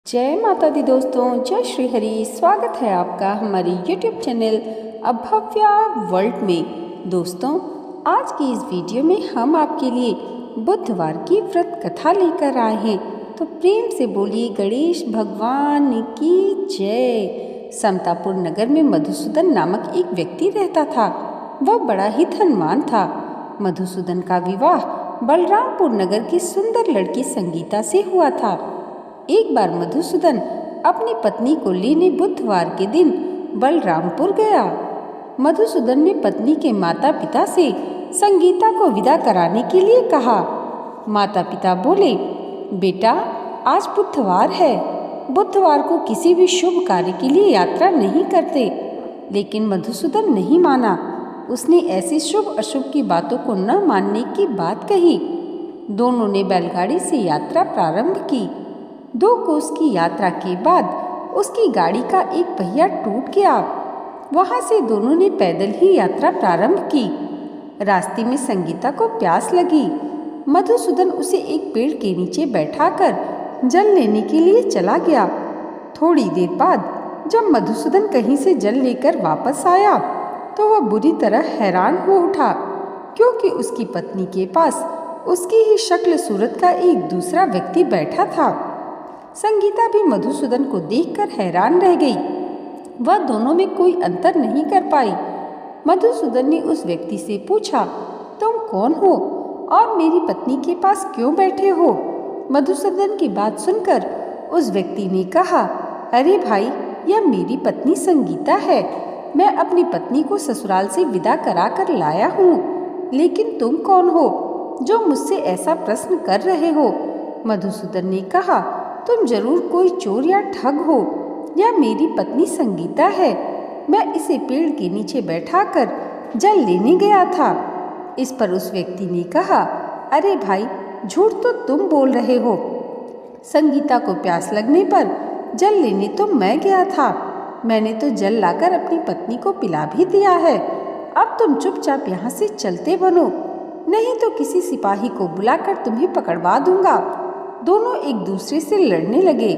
जय माता दी दोस्तों, जय श्री हरि। स्वागत है आपका हमारे YouTube चैनल अभव्या वर्ल्ड में। दोस्तों, आज की इस वीडियो में हम आपके लिए बुधवार की व्रत कथा लेकर आए हैं, तो प्रेम से बोलिए गणेश भगवान की जय। समतापुर नगर में मधुसूदन नामक एक व्यक्ति रहता था। वह बड़ा ही धनवान था। मधुसूदन का विवाह बलरामपुर नगर की सुंदर लड़की संगीता से हुआ था। एक बार मधुसूदन अपनी पत्नी को लेने बुधवार के दिन बलरामपुर गया। मधुसूदन ने पत्नी के माता पिता से संगीता को विदा कराने के लिए कहा। माता पिता बोले, बेटा आज बुधवार है, बुधवार को किसी भी शुभ कार्य के लिए यात्रा नहीं करते। लेकिन मधुसूदन नहीं माना। उसने ऐसी शुभ अशुभ की बातों को न मानने की बात कही। दोनों ने बैलगाड़ी से यात्रा प्रारंभ की। 2 कोस की यात्रा के बाद उसकी गाड़ी का एक पहिया टूट गया। वहां से दोनों ने पैदल ही यात्रा प्रारंभ की। रास्ते में संगीता को प्यास लगी। मधुसूदन उसे एक पेड़ के नीचे बैठाकर जल लेने के लिए चला गया। थोड़ी देर बाद जब मधुसूदन कहीं से जल लेकर वापस आया तो वह बुरी तरह हैरान हो उठा, क्योंकि उसकी पत्नी के पास उसकी ही शक्ल सूरत का एक दूसरा व्यक्ति बैठा था। संगीता भी मधुसूदन को देखकर हैरान रह गई। वह दोनों में कोई अंतर नहीं कर पाई। मधुसूदन ने उस व्यक्ति से पूछा, तुम कौन हो और मेरी पत्नी के पास क्यों बैठे हो? मधुसूदन की बात सुनकर उस व्यक्ति ने कहा, अरे भाई, यह मेरी पत्नी संगीता है। मैं अपनी पत्नी को ससुराल से विदा करा कर लाया हूँ। लेकिन तुम कौन हो जो मुझसे ऐसा प्रश्न कर रहे हो? मधुसूदन ने कहा, तुम जरूर कोई चोर या ठग हो। यह मेरी पत्नी संगीता है। मैं इसे पेड़ के नीचे बैठाकर जल लेने गया था। इस पर उस व्यक्ति ने कहा, अरे भाई, झूठ तो तुम बोल रहे हो। संगीता को प्यास लगने पर जल लेने तो मैं गया था। मैंने तो जल लाकर अपनी पत्नी को पिला भी दिया है। अब तुम चुपचाप यहाँ से चलते बनो, नहीं तो किसी सिपाही को बुलाकर तुम्हें पकड़वा दूंगा। दोनों एक दूसरे से लड़ने लगे।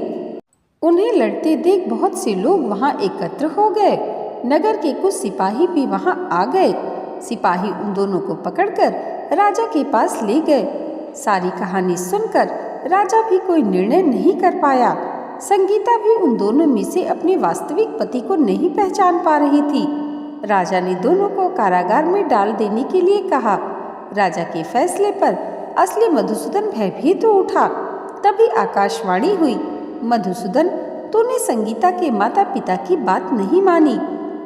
उन्हें लड़ते देख बहुत से लोग वहां एकत्र हो गए। नगर के कुछ सिपाही भी वहां आ गए। सिपाही उन दोनों को पकड़कर राजा के पास ले गए। सारी कहानी सुनकर राजा भी कोई निर्णय नहीं कर पाया। संगीता भी उन दोनों में से अपने वास्तविक पति को नहीं पहचान पा रही थी। राजा ने दोनों को कारागार में डाल देने के लिए कहा। राजा के फैसले पर असली मधुसूदन भयभीत हो उठा। तभी आकाशवाणी हुई, मधुसूदन, तूने संगीता के माता पिता की बात नहीं मानी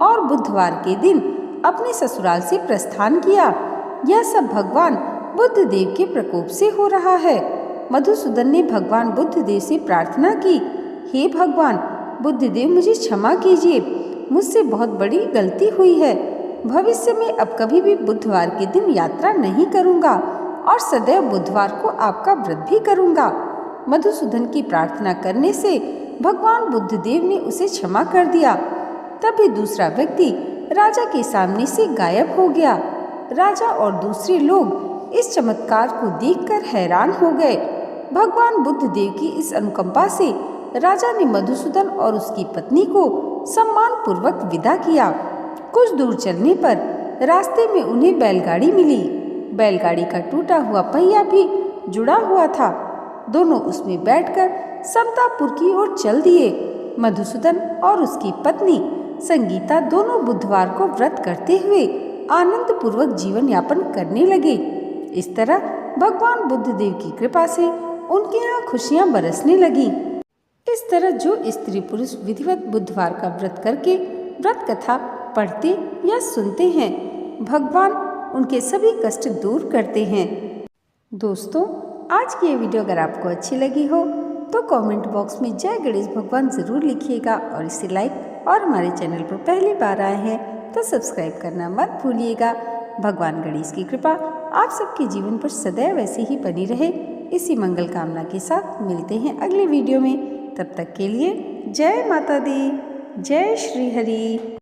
और बुधवार के दिन अपने ससुराल से प्रस्थान किया। यह सब भगवान बुद्ध देव के प्रकोप से हो रहा है। मधुसूदन ने भगवान बुद्ध देव से प्रार्थना की, हे भगवान बुद्ध देव, मुझे क्षमा कीजिए। मुझसे बहुत बड़ी गलती हुई है। भविष्य में अब कभी भी बुधवार के दिन यात्रा नहीं करूँगा और सदैव बुधवार को आपका व्रत भी करूँगा। मधुसूदन की प्रार्थना करने से भगवान बुद्ध देव ने उसे क्षमा कर दिया। तभी दूसरा व्यक्ति राजा के सामने से गायब हो गया। राजा और दूसरे लोग इस चमत्कार को देखकर हैरान हो गए। भगवान बुद्ध देव की इस अनुकंपा से राजा ने मधुसूदन और उसकी पत्नी को सम्मान पूर्वक विदा किया। कुछ दूर चलने पर रास्ते में उन्हें बैलगाड़ी मिली। बैलगाड़ी का टूटा हुआ पहिया भी जुड़ा हुआ था। दोनों उसमें बैठकर समतापुर की ओर चल दिए। मधुसूदन और उसकी पत्नी संगीता दोनों बुधवार को व्रत करते हुए आनंद पूर्वक जीवन यापन करने लगे। इस तरह भगवान बुद्ध देव की कृपा से उनके यहाँ खुशियाँ बरसने लगी। इस तरह जो स्त्री पुरुष विधिवत बुधवार का व्रत करके व्रत कथा पढ़ते या सुनते हैं, भगवान उनके सभी कष्ट दूर करते हैं। दोस्तों, आज की ये वीडियो अगर आपको अच्छी लगी हो तो कमेंट बॉक्स में जय गणेश भगवान ज़रूर लिखिएगा और इसे लाइक, और हमारे चैनल पर पहली बार आए हैं तो सब्सक्राइब करना मत भूलिएगा। भगवान गणेश की कृपा आप सबके जीवन पर सदैव ऐसे ही बनी रहे, इसी मंगल कामना के साथ मिलते हैं अगले वीडियो में। तब तक के लिए जय माता दी, जय श्री हरि।